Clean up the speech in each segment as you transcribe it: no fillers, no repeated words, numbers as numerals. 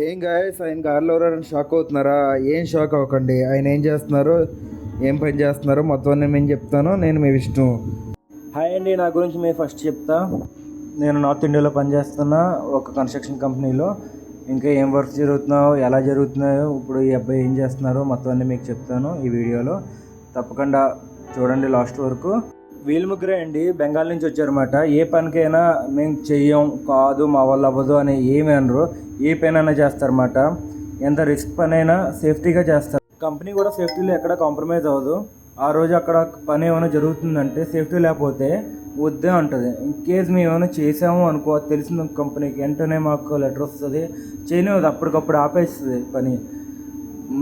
ఏం గాయస్ ఆయన కార్లో ఎవరైనా షాక్ అవుతున్నారా? ఏం షాక్ అవ్వకండి. ఆయన ఏం చేస్తున్నారు, ఏం పని చేస్తున్నారు మొత్తం నేను మేము చెప్తాను. నేను మీ విష్ణు. హాయ్ అండి, నా గురించి మేము ఫస్ట్ చెప్తా. నేను నార్త్ ఇండియాలో పనిచేస్తున్నా ఒక కన్స్ట్రక్షన్ కంపెనీలో. ఇంకా ఏం వర్క్ జరుగుతున్నాయో, ఎలా జరుగుతున్నాయో, ఇప్పుడు ఈ అబ్బాయి ఏం చేస్తున్నారో మొత్తం అన్నీ మీకు చెప్తాను ఈ వీడియోలో. తప్పకుండా చూడండి లాస్ట్ వరకు. వీళ్ళు ముగ్గురే అండి, బెంగాల్ నుంచి వచ్చారన్నమాట. ఏ పనికైనా మేము చెయ్యం, కాదు మా వల్ల అవ్వదు అని ఏమి అనరు. ఏ పనైనా చేస్తారన్నమాట. ఎంత రిస్క్ పని అయినా సేఫ్టీగా చేస్తారు. కంపెనీ కూడా సేఫ్టీలో ఎక్కడ కాంప్రమైజ్ అవ్వదు. ఆ రోజు అక్కడ పని ఏమైనా జరుగుతుందంటే సేఫ్టీ లేకపోతే వద్దే ఉంటుంది. ఇన్ కేస్ మేము ఏమైనా చేసాము అనుకో, తెలిసిన కంపెనీకి వెంటనే మాకు లెటర్ వస్తుంది, చేయనివ్వదు, అప్పటికప్పుడు ఆపేస్తుంది పని.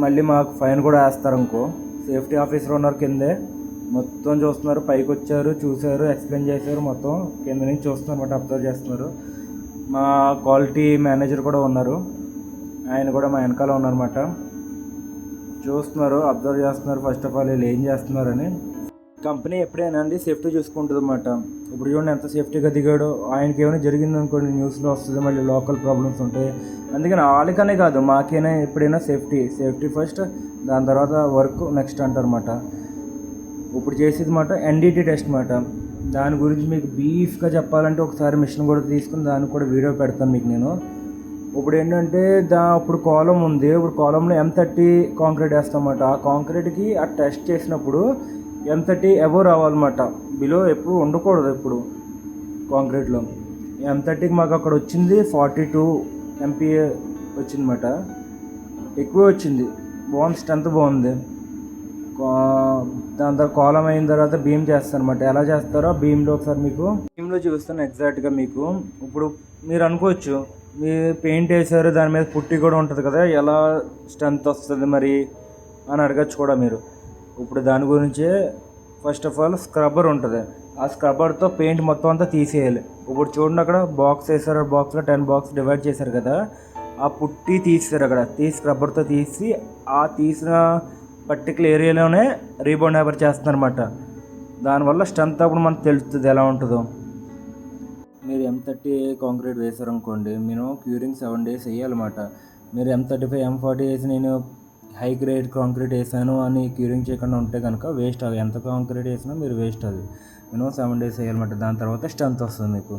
మళ్ళీ మాకు ఫైన్ కూడా వేస్తారు అనుకో. సేఫ్టీ ఆఫీసర్ ఉన్నారు కిందే, మొత్తం చూస్తున్నారు. పైకి వచ్చారు, చూశారు, ఎక్స్ప్లెయిన్ చేశారు, మొత్తం కింద నుంచి చూస్తున్నారు అనమాట, అబ్జర్వ్ చేస్తున్నారు. మా క్వాలిటీ మేనేజర్ కూడా ఉన్నారు, ఆయన కూడా మా వెనకాల ఉన్నారన్నమాట. చూస్తున్నారు, అబ్జర్వ్ చేస్తున్నారు ఫస్ట్ ఆఫ్ ఆల్ వీళ్ళు ఏం చేస్తున్నారని. కంపెనీ ఎప్పుడైనా అండి సేఫ్టీ చూసుకుంటుంది అన్నమాట. ఇప్పుడు చూడండి ఎంత సేఫ్టీగా దిగాడో. ఆయనకి ఏమైనా జరిగింది అనుకోండి న్యూస్లో వస్తుంది, మళ్ళీ లోకల్ ప్రాబ్లమ్స్ ఉంటాయి. అందుకని వాళ్ళకనే కాదు మాకైనా ఎప్పుడైనా సేఫ్టీ ఫస్ట్, దాని తర్వాత వర్క్ నెక్స్ట్ అంటారన్నమాట. ఇప్పుడు చేసేది మాట ఎన్డిటి టెస్ట్ మాట. దాని గురించి మీకు బ్రీఫ్గా చెప్పాలంటే ఒకసారి మిషన్ కూడా తీసుకుని దానికి కూడా వీడియో పెడతాను మీకు నేను. ఇప్పుడు ఏంటంటే ఇప్పుడు కాలం ఉంది, ఇప్పుడు కాలంలో M30 కాంక్రీట్ వేస్తామన్నమాట. ఆ కాంక్రీట్కి ఆ టెస్ట్ చేసినప్పుడు M30 అబోవ్ రావాలన్నమాట, బిలో ఎప్పుడు ఉండకూడదు. ఇప్పుడు కాంక్రీట్లో M30కి మాకు అక్కడ వచ్చింది 42 MPa వచ్చిందన్నమాట, ఎక్కువ వచ్చింది. బాగుంది, స్ట్రెంత్ బాగుంది. దాని తర్వాత కాలం అయిన తర్వాత బీమ్ చేస్తారనమాట. ఎలా చేస్తారో బీమ్లో ఒకసారి మీకు బీమ్లో చూపిస్తాను ఎగ్జాక్ట్గా మీకు. ఇప్పుడు మీరు అనుకోవచ్చు, మీ పెయింట్ వేసారు, దాని మీద పుట్టి కూడా ఉంటుంది కదా, ఎలా స్ట్రెంత్ వస్తుంది మరి అని అడగచ్చు కూడా మీరు. ఇప్పుడు దాని గురించే ఫస్ట్ ఆఫ్ ఆల్ స్క్రబ్బర్ ఉంటుంది. ఆ స్క్రబ్బర్తో పెయింట్ మొత్తం అంతా తీసేయాలి. ఇప్పుడు చూడండి, అక్కడ బాక్స్ వేసారు, బాక్స్లో 10 బాక్స్ డివైడ్ చేశారు కదా, ఆ పుట్టి తీస్తారు అక్కడ, స్క్రబ్బర్తో తీసి ఆ తీసిన పర్టికులర్ ఏరియాలోనే రీబౌండ్ హ్యాబర్ చేస్తున్నారన్నమాట. దానివల్ల స్ట్రెంత్ అప్పుడు మనకు తెలుస్తుంది ఎలా ఉంటుందో. మీరు M30 కాంక్రీట్ వేసారనుకోండి, మినిమం క్యూరింగ్ 7 days వేయాలన్నమాట. మీరు M35 M40 వేసి నేను హై గ్రేడ్ కాంక్రీట్ వేసాను అని క్యూరింగ్ చేయకుండా ఉంటే కనుక వేస్ట్. అవి ఎంత కాంక్రీట్ వేసినా మీరు వేస్ట్. అది మినిమం 7 days వేయాలన్నమాట. దాని తర్వాత స్ట్రెంత్ వస్తుంది మీకు.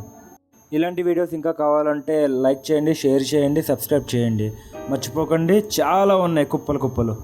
ఇలాంటి వీడియోస్ ఇంకా కావాలంటే లైక్ చేయండి, షేర్ చేయండి, సబ్స్క్రైబ్ చేయండి, మర్చిపోకండి. చాలా ఉన్నాయి కుప్పలు కుప్పలు.